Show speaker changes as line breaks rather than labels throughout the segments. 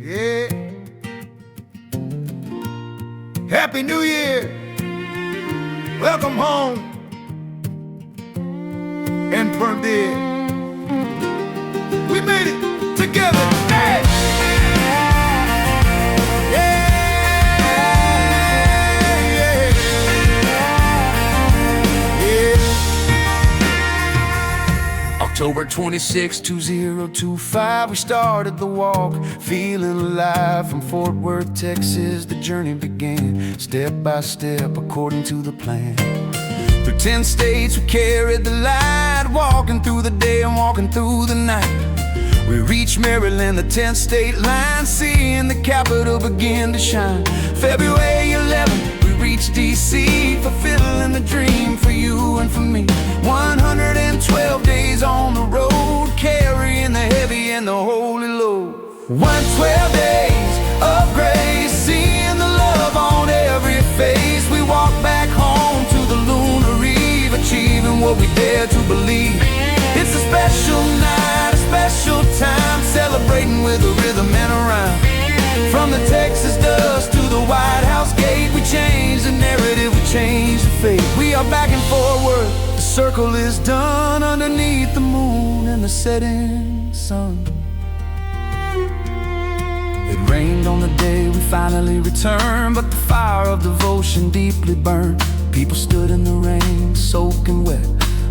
Yeah. Happy New Year. Welcome home. And from there, we made it together. Hey! October 26, 2025, we started the walk, feeling alive. From Fort Worth, Texas, the journey began, step by step, according to the plan. Through 10 states, we carried the light, walking through the day and walking through the night. We reached Maryland, the 10th state line, seeing the capital begin to shine. February 11th, we reached DC, fulfilling the dream for you and for me. 112 days on the road, carrying the heavy and the holy load. 112 days of grace, seeing the love on every face. We walk back home to the lunar eve, achieving what we dare to believe. It's a special night, a special time, celebrating with a rhythm and a rhyme. From the Texas dust to the White House gate, we changed the narrative, we changed the fate. We are back and forward, the circle is done, underneath the moon and the setting sun. It rained on the day we finally returned, but the fire of devotion deeply burned. People stood in the rain, soaking wet,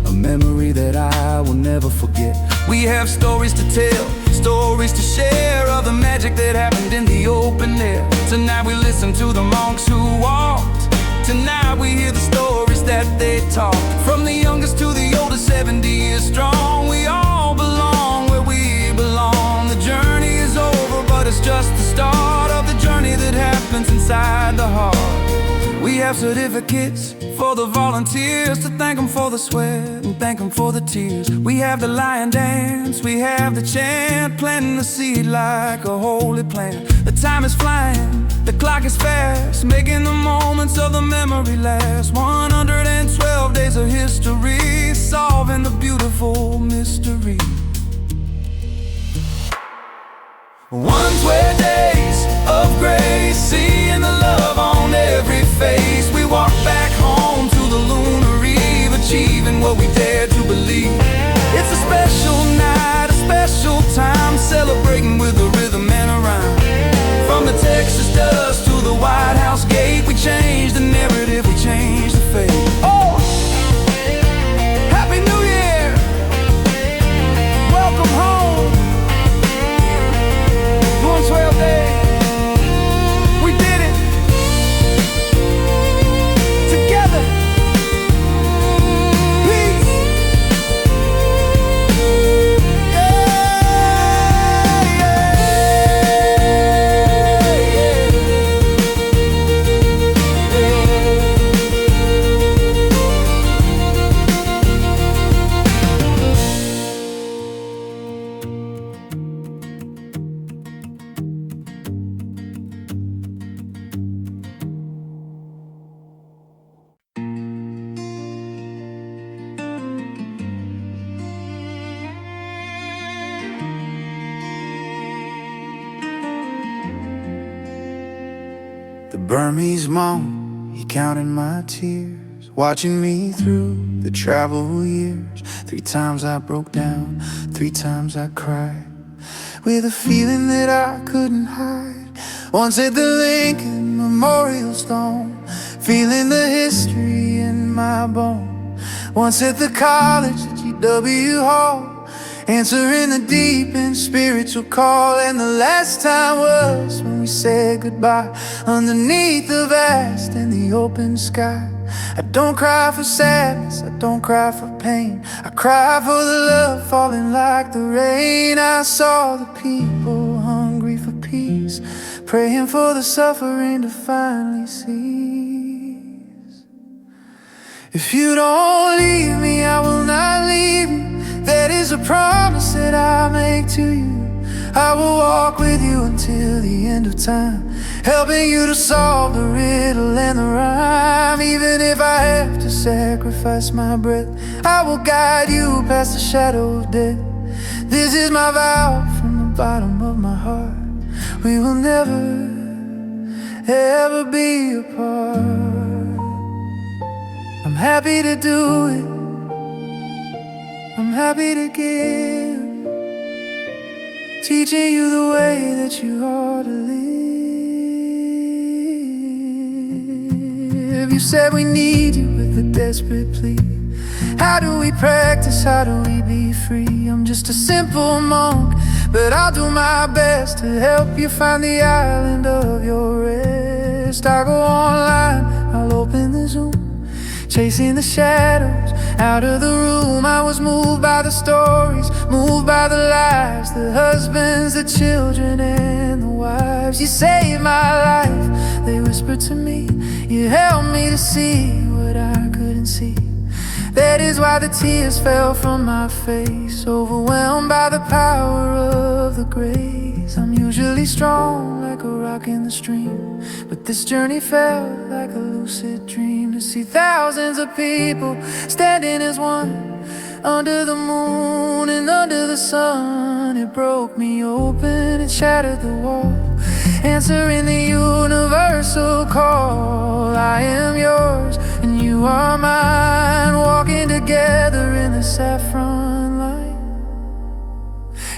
a memory that I will never forget. We have stories to tell, stories to share, of the magic that happened in the open air. Tonight we listen to the monks who walked. Tonight we hear the stories that they taught. From the youngest to the oldest, 70 years strong, we all belong where we belong. The journey is over, but it's just the start of the journey that happens inside the heart. We have certificates for the volunteers, to thank them for the sweat and thank them for the tears. We have the lion dance, we have the chant, planting the seed like a holy plant. The time is flying, the clock is fast, making the moments of the memory last. 112 days of history, solving the beautiful mystery. 112 days of grace, seeing the love on every face. We walk back home to the lunar eve, achieving what we dare to believe. It's a special night, a special time, celebrating with a rhythm and a rhyme. From the Texas dust to the White House gate, we changed the narrative, we changed the fate. Oh! Happy New Year! Welcome home! 112 days, we did it together. Peace. The Burmese monk, he counted my tears, watching me through the travel years. 3 times I broke down, 3 times I cried, with a feeling that I couldn't hide. Once at the Lincoln Memorial Stone, feeling the history in my bone. Once at the college at GW Hall, answering the deep and spiritual call. And the last time was when we said goodbye, underneath the vast and the open sky. I don't cry for sadness, I don't cry for pain, I cry for the love falling like the rain. I saw the people hungry for peace, praying for the suffering to finally cease. If you don't leave me, I will not leave you. That is a promise that I make to you. I will walk with you until the end of time, helping you to solve the riddle and the rhyme. Even if I have to sacrifice my breath, I will guide you past the shadow of death. This is my vow from the bottom of my heart. We will never, ever be apart. I'm happy to do it, I'm happy to give, teaching you the way that you ought to live. You said we need you with a desperate plea. How do we practice? How do we be free? I'm just a simple monk, but I'll do my best to help you find the island of your rest. I go online, I'll open the Zoom, chasing the shadows out of the room. I was moved by the stories, moved by the lives, the husbands, the children, and the wives. You saved my life, they whispered to me. You helped me to see what I couldn't see. That is why the tears fell from my face, overwhelmed by the power of the grace. I'm usually strong like a rock in the stream, but this journey felt like a lucid dream. To see thousands of people standing as one, under the moon and under the sun, it broke me open and shattered the wall, answering the universal call. I am yours and you are mine, walking together in the saffron light.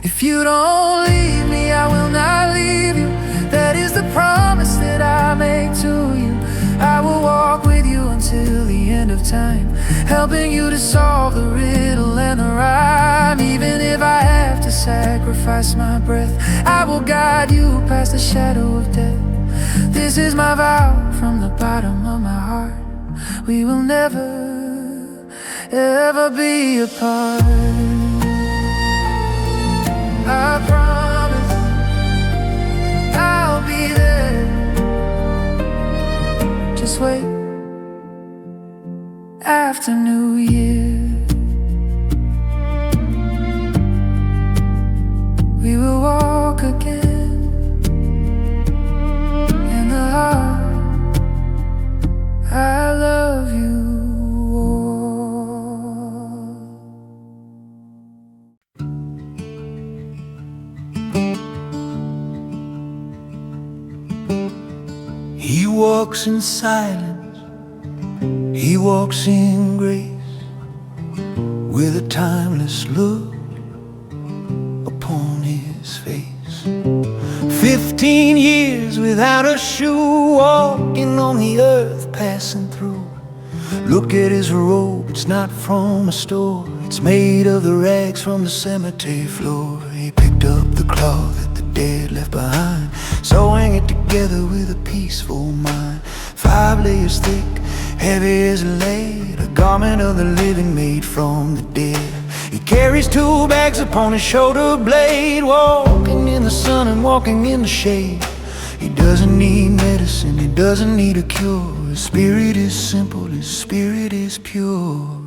If you don't leave me, I will not leave you. That is the promise that I make to you. I will walk with you until the end of time, helping you to solve the riddle and the rhyme. Even if I have to sacrifice my breath, I will guide you past the shadow of death. This is my vow from the bottom of my heart. We will never, ever be apart. I promise I'll be there. Just wait, after New Year we will walk again in the heart I love you all. He walks in silence, he walks in grace, with a timeless look upon his face. 15 years without a shoe, walking on the earth, passing through. Look at his robe, it's not from a store, it's made of the rags from the cemetery floor. He picked up the cloth that the dead left behind, sewing it together with a peaceful mind. 5 layers thick, heavy as lead, a garment of the living made from the dead. He carries 2 bags upon his shoulder blade, walking in the sun and walking in the shade. He doesn't need medicine, he doesn't need a cure. His spirit is simple, his spirit is pure.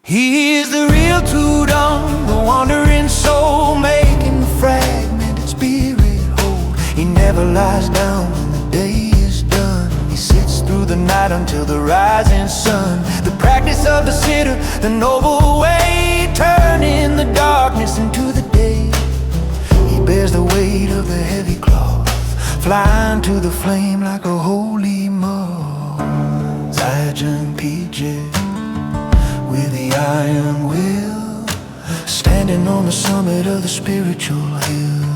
He is the real Tudor, the wandering soul, making the fragmented spirit whole. He never lies down when the day is done, he sits through the night until the rising sun. The practice of the sitter, the noble way, turning the darkness into the day. He bears the weight of the heavy cloth, flying to the flame like a holy moth. Zildjian PJ with the iron will, standing on the summit of the spiritual hill.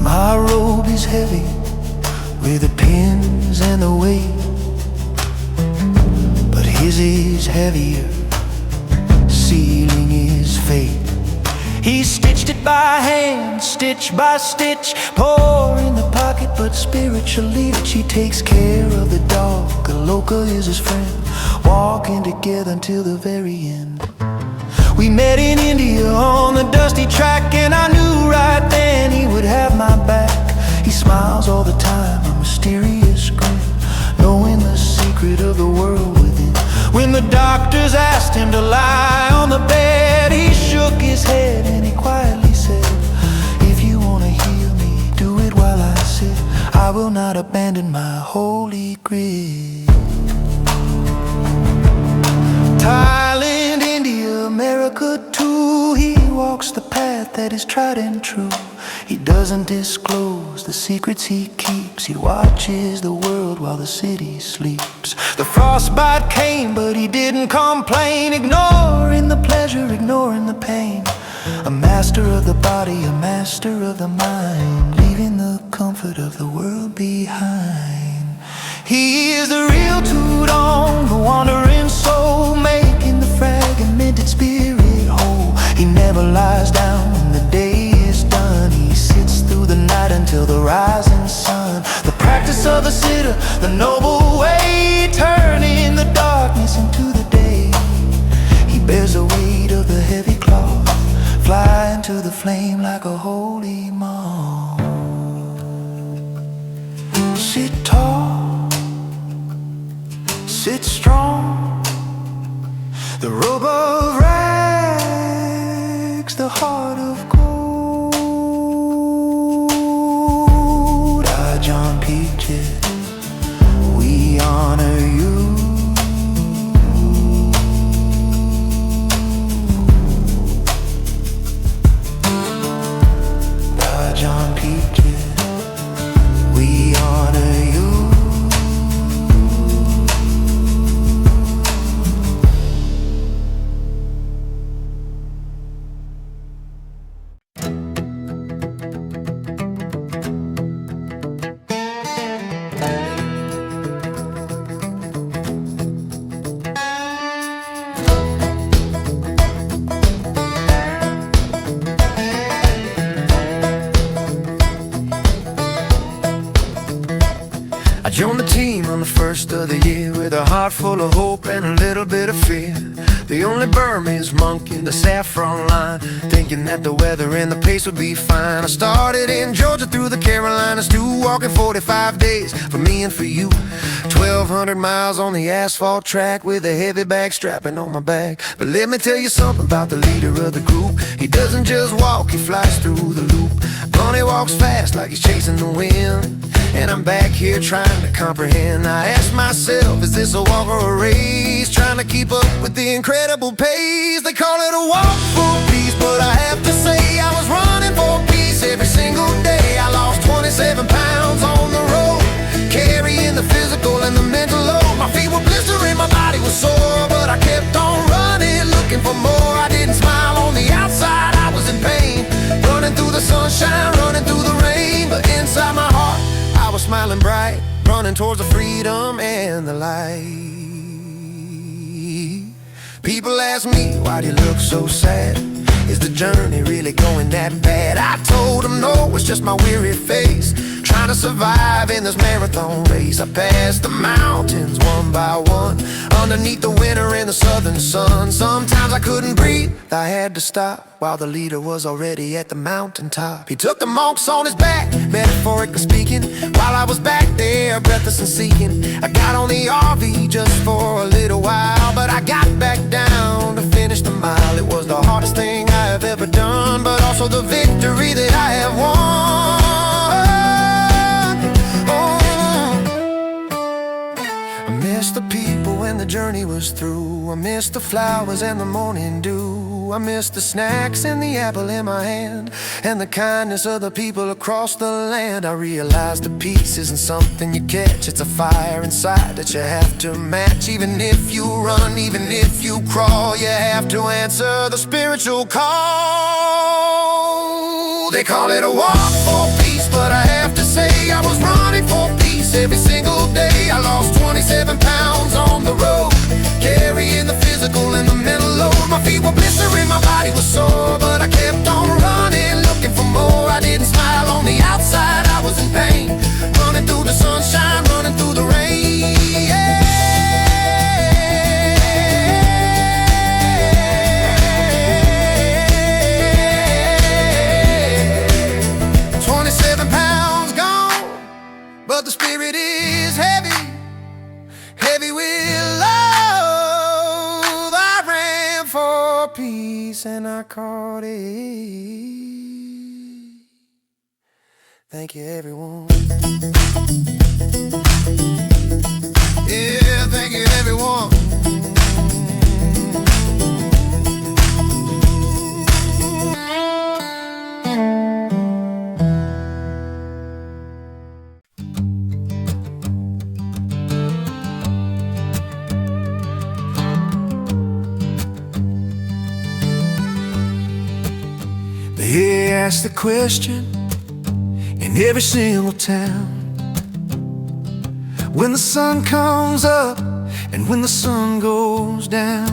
My robe is heavy with the pins and the weight, but his is heavier, sealing his fate. He stitched it by hand, stitch by stitch, poor in the pocket but spiritually rich. He takes care of the dog, Aloka is his friend, walking together until the very end. We met in India on the dusty track, and I knew right then he would have my back. He smiles all the time, a mysterious grin, knowing the secret of the world within. When the doctors asked him to lie on the bed, he shook his head and he quietly said, if you want to heal me, do it while I sit. I will not abandon my holy grid. Thailand, India, America too. He walks the path that is tried and true. He doesn't disclose the secrets he keeps. He watches the world while the city sleeps. The frostbite came, but he didn't complain, ignoring the pleasure, ignoring the pain. A master of the body, a master of the mind, leaving the comfort of the world behind. He is the real Tudong, the wandering soul, making the fragmented spirit whole. He never lies down when the day is done. He sits through the night until the rising sun. The practice of the sitter, the noble way, turning the darkness into the day. He bears the weight of the heavy cloth, flying to the flame like a holy monk. Sit tall, sit strong, the robe of rags, the heart of gold. John Peaches, we honor you. John Peaches, we honor you. I joined the team on the first of the year with a heart full of hope and a little bit of fear. The only Burmese monk in the saffron line, thinking that the weather and the pace would be fine. I started in Georgia through the Carolinas, to walking 45 days for me and for you. 1,200 miles on the asphalt track with a heavy bag strapping on my back. But let me tell you something about the leader of the group. He doesn't just walk, he flies through the loop. Bunny walks fast like he's chasing the wind, and I'm back here trying to comprehend. I ask myself, is this a walk or a race? Trying to keep up with the incredible pace. They call it a walk for peace, but I have to say I was running for peace every single day. I lost 27 pounds on the road, carrying the physical and the mental load. My feet were blistering, my body was sore, but I kept on running, looking for more. I didn't smile on the outside, I was in pain, running through the sunshine, running through the rain. But inside my heart, I was smiling bright, running towards the freedom and the light. People ask me, why do you look so sad? Is the journey really going that bad? I told them no, it's just my weary face, trying to survive in this marathon race. I passed the mountains one by one, underneath the winter in the southern sun. Sometimes I couldn't breathe, I had to stop, while the leader was already at the mountaintop. He took the monks on his back, metaphorically speaking, while I was back there, breathless and seeking. I got on the RV just for a little while, but I got back down to finish the mile. It was the hardest thing I have ever done, but also the victory that I have won. I miss the people when the journey was through. I miss the flowers and the morning dew. I miss the snacks and the apple in my hand, and the kindness of the people across the land. I realized the peace isn't something you catch, it's a fire inside that you have to match. Even if you run, even if you crawl, you have to answer the spiritual call. They call it a walk for peace, but I have to say I was running for peace every single day. I lost 27 pounds on the road, carrying the physical and the mental load. My feet were blistering, my body was sore, but I kept on running, looking for more. I didn't smile on the outside, I was in pain, running through the sunshine, running through the rain. Yeah. 27 pounds gone, but the spirit is heavy, heavy with love. I ran for peace and I caught it. Thank you, everyone. Yeah, thank you, everyone. ask the question in every single town. When the sun comes up and when the sun goes down,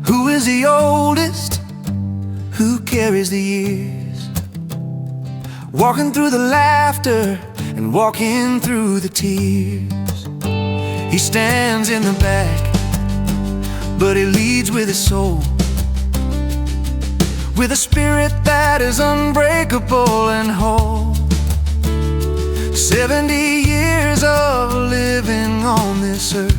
who is the oldest? Who carries the years? Walking through the laughter and walking through the tears. He stands in the back, but he leads with his soul, with a spirit that is unbreakable and whole. 70 years of living on this earth,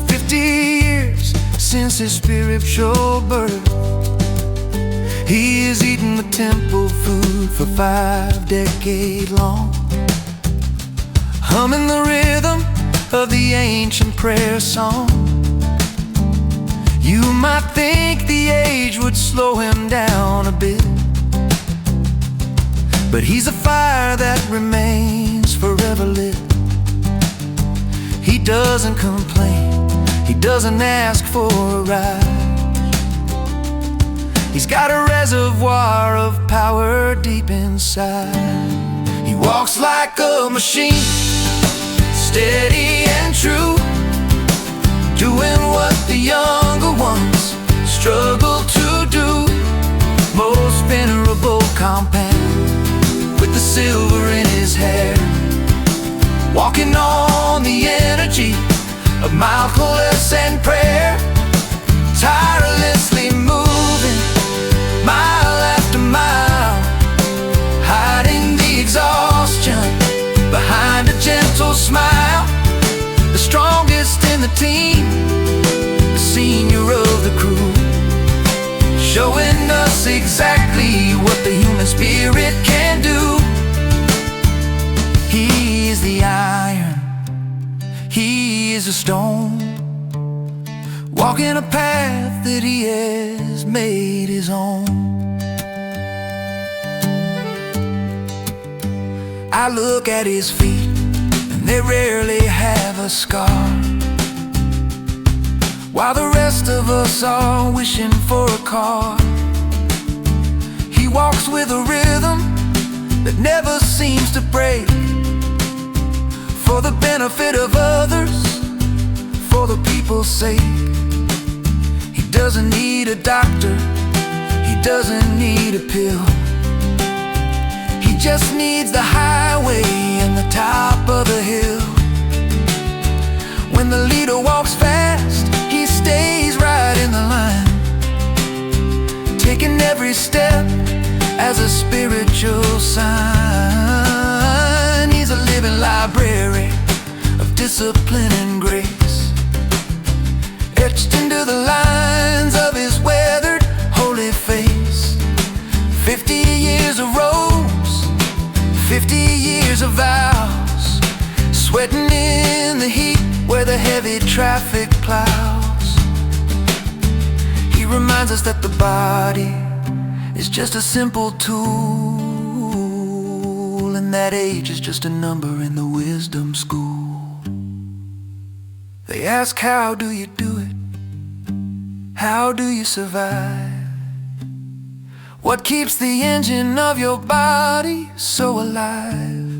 50 years since his spiritual birth. He is eating the temple food for 5 decades long, humming the rhythm of the ancient prayer song. You might think the age would slow him down a bit, but he's a fire that remains forever lit. He doesn't complain, he doesn't ask for a ride. He's got a reservoir of power deep inside. He walks like a machine, steady and true, doing what the younger ones struggle to do. Most venerable companion with the silver in his hair, walking on the energy of mindfulness and prayer, tirelessly moving mile after mile, hiding the exhaustion behind a gentle smile. The strongest in the team, the senior of the crew, showing us exactly what the human spirit can do. He is the iron, he is a stone, walking a path that he has made his own. I look at his feet, and they rarely have a scar, while the rest of us are wishing for a car. He walks with a rhythm that never seems to break, for the benefit of others, for the people's sake. He doesn't need a doctor, he doesn't need a pill. He just needs the highway and the top of the hill. When the leader walks fast, he stays right in the line, taking every step as a spiritual sign. He's a living library of discipline and grace, etched into the lines of his weathered holy face. 50 years of rose, 50 years of vows, sweating in the heat where the heavy traffic plows. He reminds us that the body is just a simple tool, and that age is just a number in the wisdom school. They ask, how do you do it? How do you survive? What keeps the engine of your body so alive?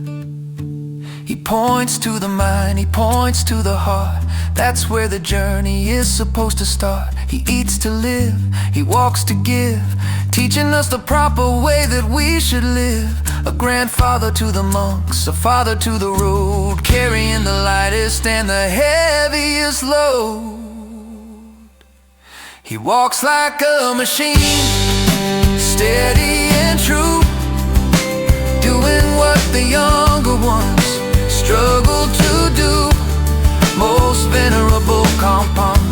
He points to the mind, he points to the heart. That's where the journey is supposed to start. He eats to live, he walks to give, teaching us the proper way that we should live. A grandfather to the monks, a father to the road, carrying the lightest and the heaviest load. He walks like a machine, steady and true, doing what the younger ones struggle to do. Most venerable compound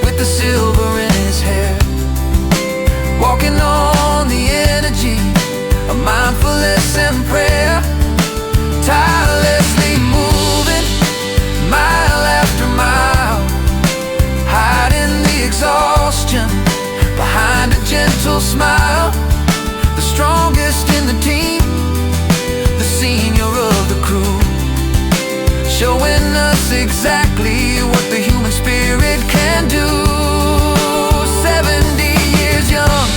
with the silver in his hair, walking on the energy of mindfulness and prayer, tirelessly moving mile after mile, hiding the exhaustion behind a gentle smile. The strongest in the team, the senior of the crew, showing us exactly what the human spirit can do. 70 years young,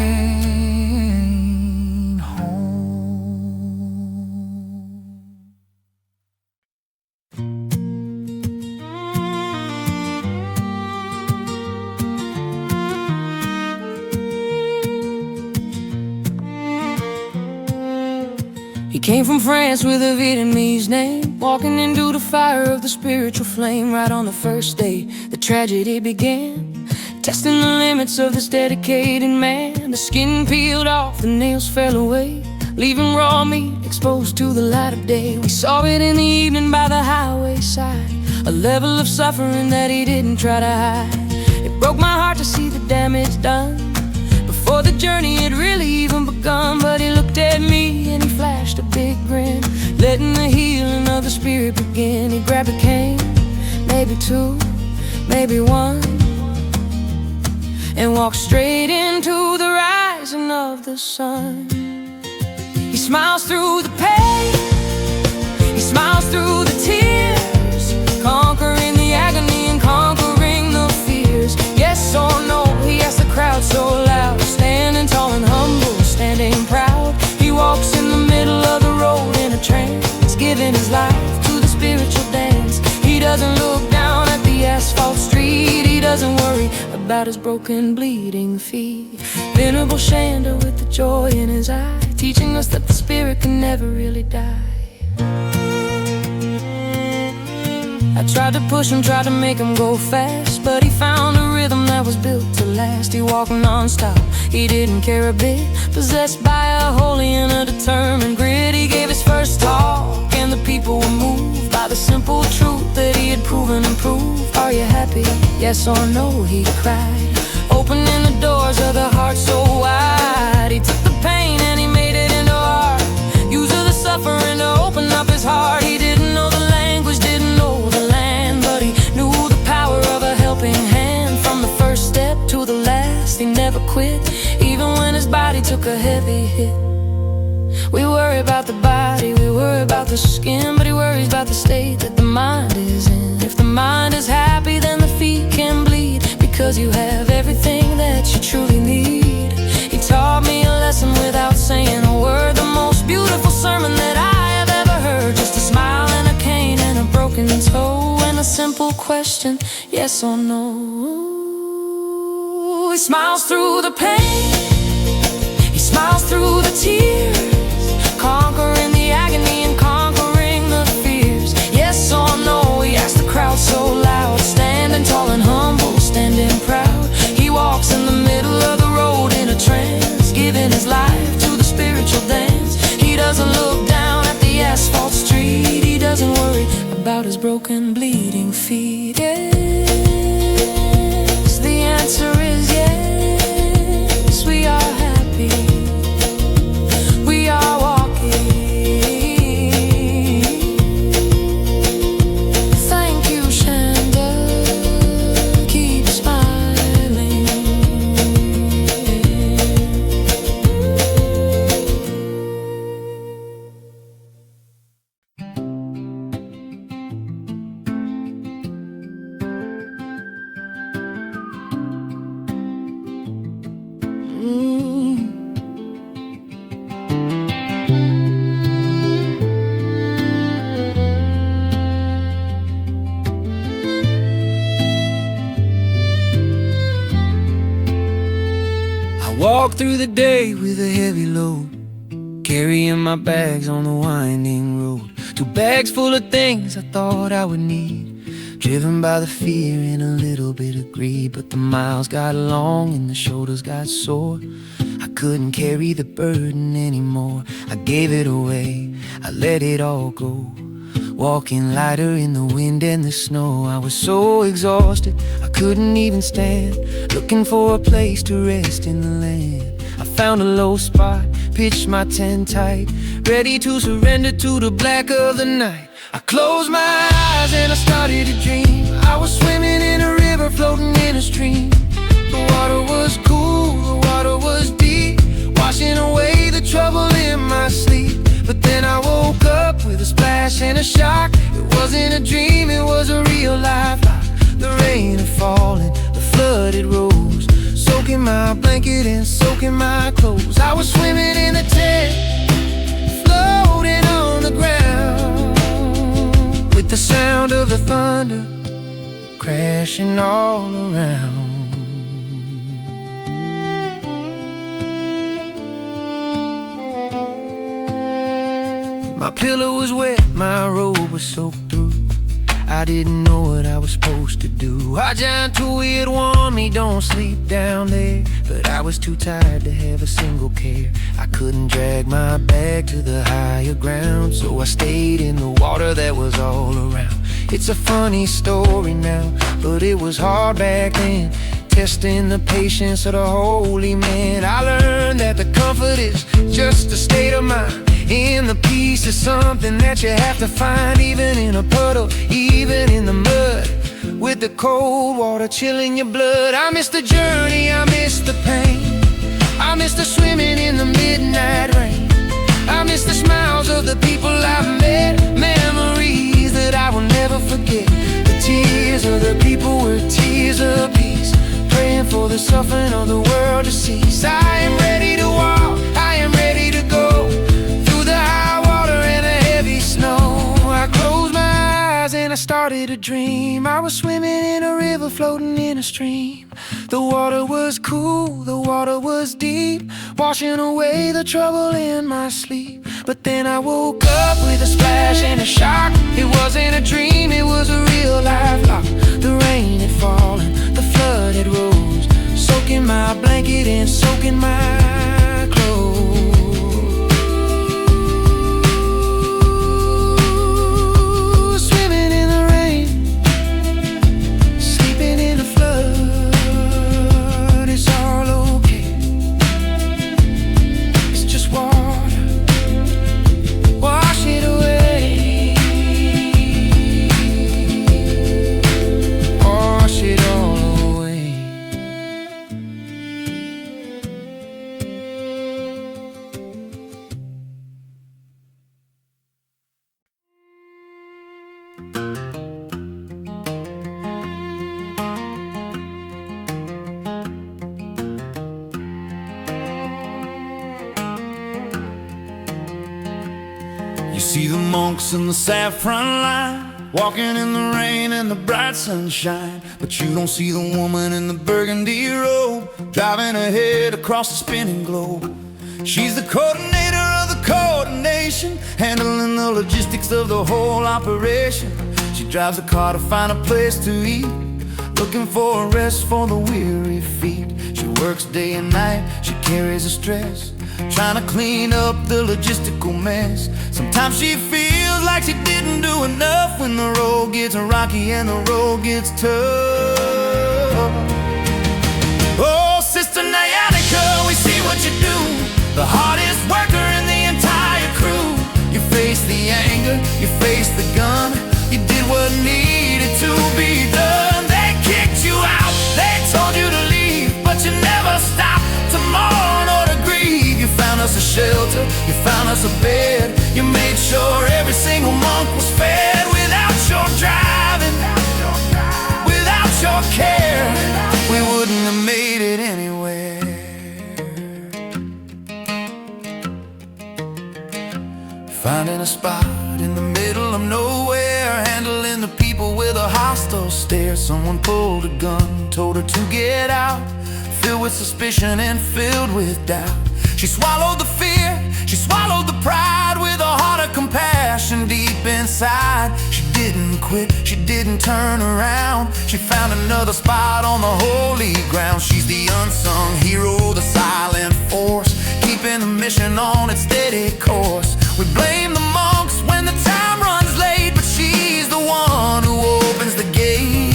train home.
He came from France with a Vietnamese name, walking into the fire of the spiritual flame. Right on the first day, the tragedy began, testing the limits of this dedicated man. The skin peeled off, the nails fell away, leaving raw meat exposed to the light of day. We saw it in the evening by the highway side, a level of suffering that he didn't try to hide. It broke my heart to see the damage done before the journey had really even begun. But he looked at me and he flashed a big grin, letting the healing of the spirit begin. He grabbed a cane, maybe two, maybe one, and walked straight into the rising of the sun. He smiles through the pain, he smiles through the tears, conquering the agony and conquering the fears. Yes or no, he asked the crowd so loud, standing tall and humble, standing proud. He walks in the middle of the road in a trance, giving his life to the spiritual dance. He doesn't look down at the asphalt street, he doesn't worry about his broken, bleeding feet. Venerable Shanda with the joy in his eye, teaching us that the spirit can never really die. I tried to push him, tried to make him go fast, but he found a rhythm that was built to last. He walked non-stop, he didn't care a bit, possessed by a holy and a determined grit. He gave his first talk and the people were moved by the simple truth that he had proven and proved. Are you happy? Yes or no, he cried, opening the doors of the heart so wide. He took the pain and he made it into art, using the suffering to open up his heart. He didn't know the language, didn't know the land, but he knew the power of a helping hand. From the first step to the last, he never quit, even when his body took a heavy hit. We worry about the body, we worry about the skin, but he worries about the state that the mind is in. If the mind is happy, then the feet can bleed, because you have everything that you truly need. He taught me a lesson without saying a word, the most beautiful sermon that I have ever heard. Just a smile and a cane and a broken toe, and a simple question, yes or no. He smiles through the pain, he smiles through the tears, conquering the agony and conquering the fears. Yes or no, he asked the crowd so loud, standing tall and humble, standing proud. He walks in the middle of the road in a trance, giving his life to the spiritual dance. He doesn't look down at the asphalt street, he doesn't worry about his broken, bleeding feet. Yes, the answer is yes, we are happy, we are walking. Thank you, Shanda, keep smiling. Walk through the day with a heavy load, carrying my bags on the winding road. 2 bags full of things I thought I would need, driven by the fear and a little bit of greed. But the miles got long and the shoulders got sore, I couldn't carry the burden anymore. I gave it away, I let it all go, walking lighter in the wind and the snow. I was so exhausted, I couldn't even stand, looking for a place to rest in the land. I found a low spot, pitched my tent tight, ready to surrender to the black of the night. I closed my eyes and I started to dream. I was swimming in a river, floating in a stream. The water was cool, the water was deep, washing away the trouble in my sleep. But then I woke up with a splash and a shock. It wasn't a dream, it was a real life. The rain had fallen, the flood had rose, so
soaking my blanket and soaking my clothes. I was swimming in the tent, floating on the ground, with the sound of the thunder crashing all around. My pillow was wet, my robe was soaked through. I didn't know what I was supposed to do. Our giant Tui had warned me, don't sleep down there, but I was too tired to have a single care. I couldn't drag my bag to the higher ground, so I stayed in the water that was all around. It's a funny story now, but it was hard back then, testing the patience of the holy man. I learned that the comfort is just a state of mind, and the peace is something that you have to find, even in a puddle, even in the mud, with the cold water chilling your blood. I miss the journey, I miss the pain, I miss the swimming in the midnight rain. I miss the smiles of the people I've met, memories that I will never forget. The tears of the people were tears of peace, praying for the suffering of the world to cease. I am ready to walk, I am ready to go, through the high water and the heavy snow. I closed my eyes and I started to dream. I was swimming in a river, floating in a stream. The water was cool, the water was deep, washing away the trouble in my sleep. But then I woke up with a splash and a shock. It wasn't a dream, it was a real life lock. The rain had fallen, the flood had rose, soaking my blanket and soaking my clothes. Swimming in the rain, sleeping in the flood. It's all okay, it's just water, wash it away, wash it all away. You see the monks in the saffron line, walking in the rain and the bright sunshine, but you don't see the woman in the burgundy robe, driving ahead across the spinning globe. She's the coordinator of the coordination, handling the logistics of the whole operation. She drives a car to find a place to eat, looking for a rest for the weary feet. She works day and night, she carries the stress, trying to clean up the logistical mess. Sometimes she feels like she didn't do enough when the road gets rocky and the road gets tough. Oh, Sister Nyanika, we see what you do, the hardest worker in the entire crew. You faced the anger, you faced the gun, you did what needed to be done. They kicked you out, they told you to leave, but you never stopped to mourn or to grieve. You found us a shelter, you found us a bed, you made sure every single monk was fed. Without your driving, without your care, we wouldn't have made it anywhere. Finding a spot in the middle of nowhere, handling the people with a hostile stare. Someone pulled a gun, told her to get out, filled with suspicion and filled with doubt. She swallowed the fear, she swallowed the pride, with a heart of compassion deep inside. She didn't quit, she didn't turn around, she found another spot on the holy ground. She's the unsung hero, the silent force, keeping the mission on its steady course. We blame the monks when the time runs late, but she's the one who opens the gate.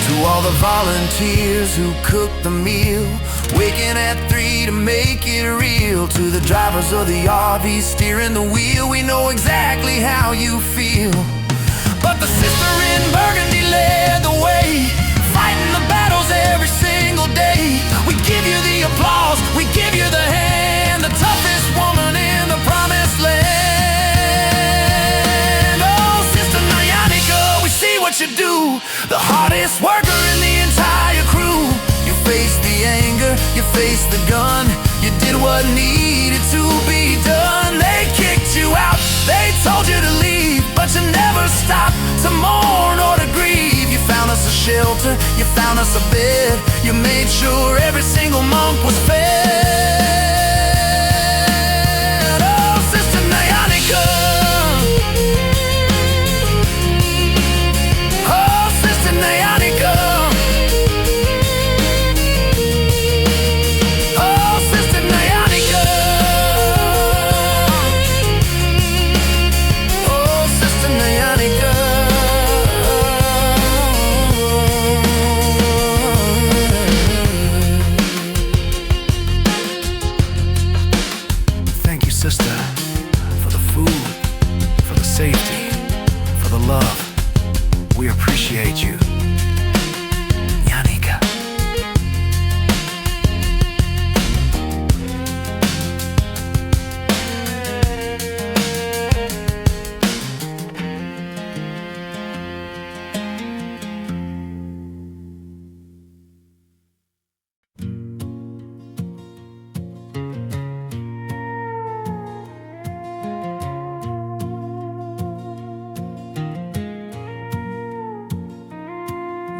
To all the volunteers who cook the meal, waking at 3 to make it real. To the drivers of the RV steering the wheel, we know exactly how you feel. But the sister in Burgundy led the way, fighting the battles every single day. We give you the applause, we give you the hand, the toughest woman in the promised land. Oh, Sister Nyanika, we see what you do, the hardest worker in the the anger, you faced the gun, you did what needed to be done. They kicked you out, they told you to leave, but you never stopped to mourn or to grieve. You found us a shelter, you found us a bed, you made sure every single monk was fed. Oh, Sister Nyanika. Oh, Sister Nyanika. Oh, Sister Nyanika. Oh, Sister Nyanika. Thank you, sister, for the food, for the safety, for the love. We appreciate you. Nyanika.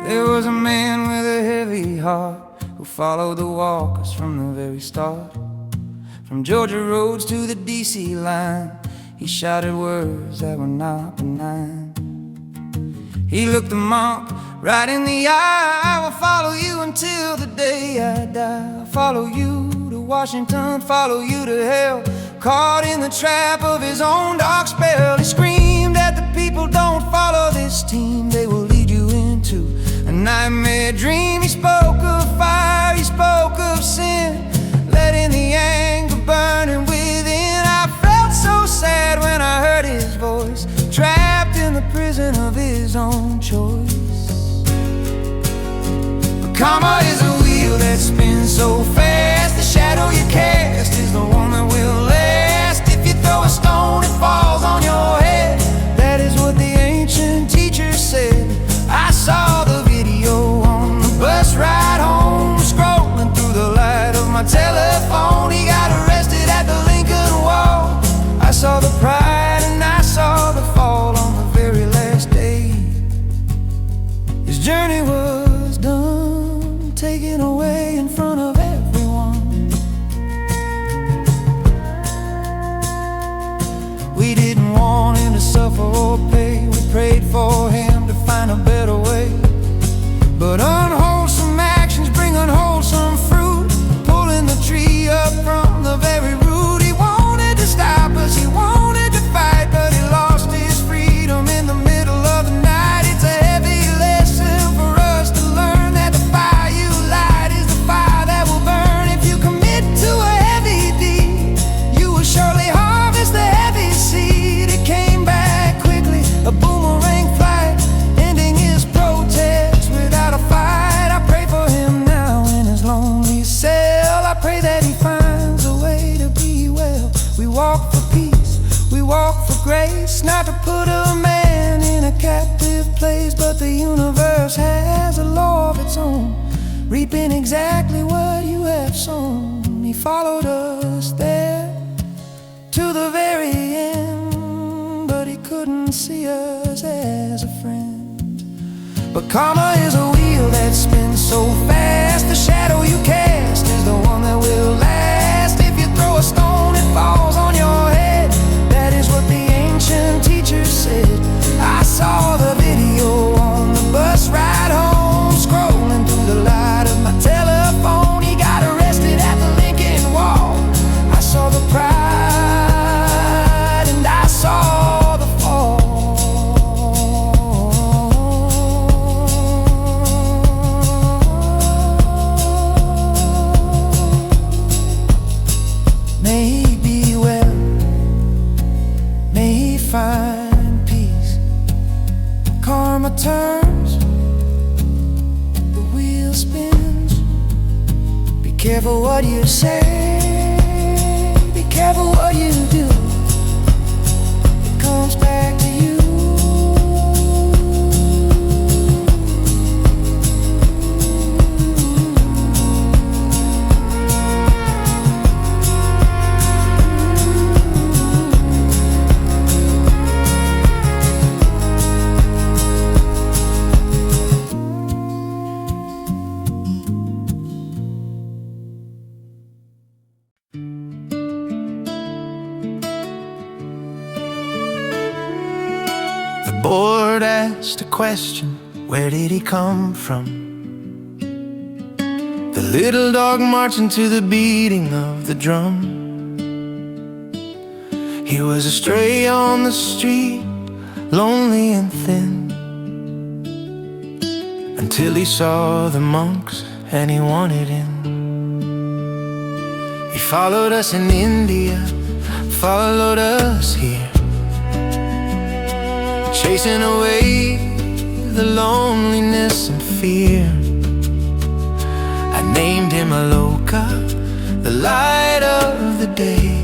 There was a man with a heavy heart who followed the walkers from the very start. From Georgia roads to the DC line, he shouted words that were not benign. He looked the monk right in the eye. I will follow you until the day I die. I'll follow you to Washington, follow you to hell. Caught in the trap of his own dark spell, he screamed at the people, don't follow this team, they will lead you into a nightmare dream. He spoke of fire, he spoke of sin, letting the anger burning within. I felt so sad when I heard his voice, trapped in the prison of his own choice. But karma is a wheel that spins so fast, the shadow you cast is the one that will last. If you throw a stone, it falls on your head. That is what the ancient teacher said. I saw the video on the bus ride home, scrolling through the light of my telephone. He got arrested at the Lincoln Wall. I saw the pride and I saw the fall on the very last day. His journey was done, taken away in front of everyone. We didn't want him to suffer or pay. We prayed for him to find a better way. But unwholesome actions bring unwholesome fruit, pulling the tree up from the very root. He wanted to stop us, he wanted to fight, but he lost his freedom in the middle of the night. It's a heavy lesson for us to learn that the fire you light is the fire that will burn. If you commit to a heavy deed, you will surely harvest the heavy seed. It came back quickly, a boomerang flight, ending his protest without a fight. I pray for him now in his lonely cell. I pray that he finds a way to be well. We walk for peace, we walk for grace, not to put a man in a captive place, but the universe has a law of its own, reaping exactly what you have sown. He followed us there to the very end, but he couldn't see us as a friend. But karma is a wheel that spins so fast, the shadow you cast is the one that will last. If you throw a stone, it falls on your head. That is what the ancient teacher said. I saw the video on the bus ride home, scrolling through the light of my telephone. He got arrested at the Lincoln Wall. I saw the pride and I saw the fall. May he be well, may he find peace. Karma turns, the wheel spins. Be careful what you say, be careful what you do. It comes back to you. Lord asked a question, where did he come from? The little dog marching to the beating of the drum. He was a stray on the street, lonely and thin, until he saw the monks and he wanted in. He followed us in India, followed us here, chasing away the loneliness and fear. I named him Aloka, the light of the day,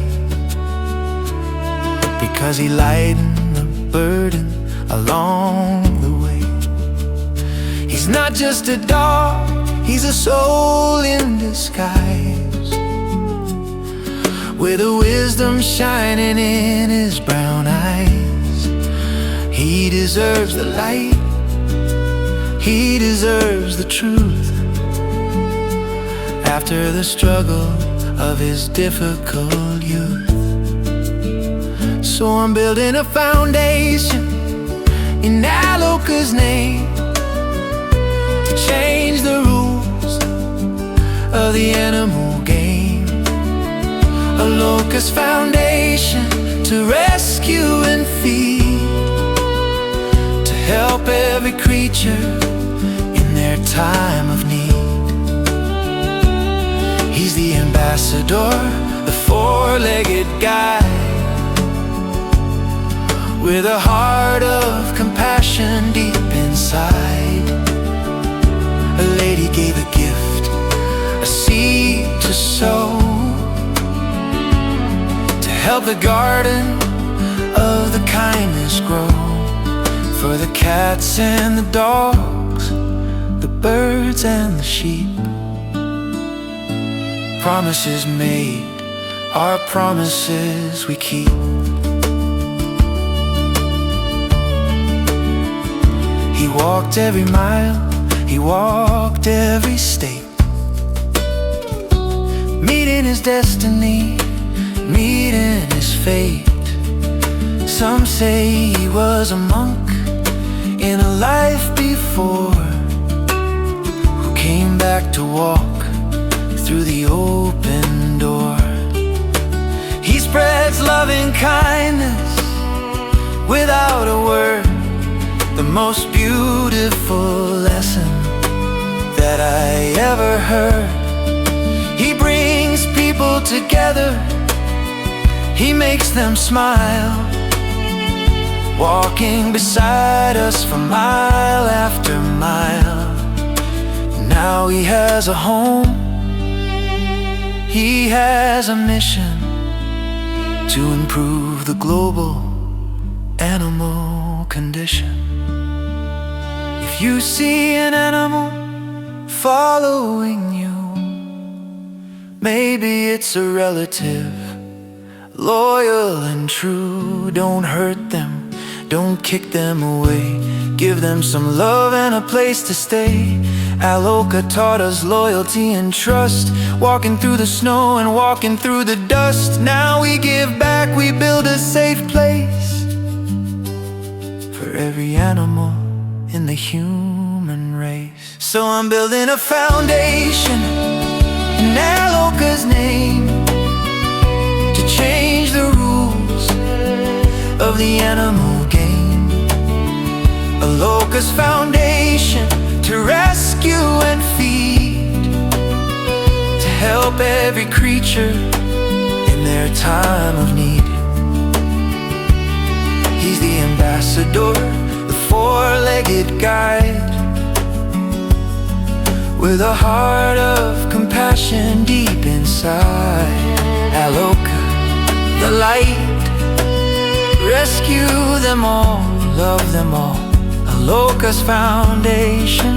because he lightened the burden along the way. He's not just a dog, he's a soul in disguise, with a wisdom shining in his brown eyes. He deserves the light, he deserves the truth, after the struggle of his difficult youth. So I'm building a foundation in Aloka's name, to change the rules of the animal game. Aloka's foundation, to rescue and feed, to help every creature in their time of need. He's the ambassador, the four-legged guide, with a heart of compassion deep inside. A lady gave a gift, a seed to sow, to help the garden of the kindness grow, for the cats and the dogs, the birds and the sheep. Promises made are promises we keep. He walked every mile, he walked every state, meeting his destiny, meeting his fate. Some say he was a monk in a life before, who came back to walk through the open door. He spreads loving kindness without a word, the most beautiful lesson that I ever heard. He brings people together, he makes them smile, walking beside us for mile after mile. Now he has a home, he has a mission to improve the global animal condition. If you see an animal following you, maybe it's a relative, loyal and true. Don't hurt them, don't kick them away, give them some love and a place to stay. Aloka taught us loyalty and trust, walking through the snow and walking through the dust. Now we give back, we build a safe place for every animal in the human race. So I'm building a foundation in Aloka's name, to change the rules of the animal game. Aloka's foundation, to rescue and feed, to help every creature in their time of need. He's the ambassador, the four-legged guide, with a heart of compassion deep inside. Aloka, the light, rescue them all, love them all. Aloka's foundation,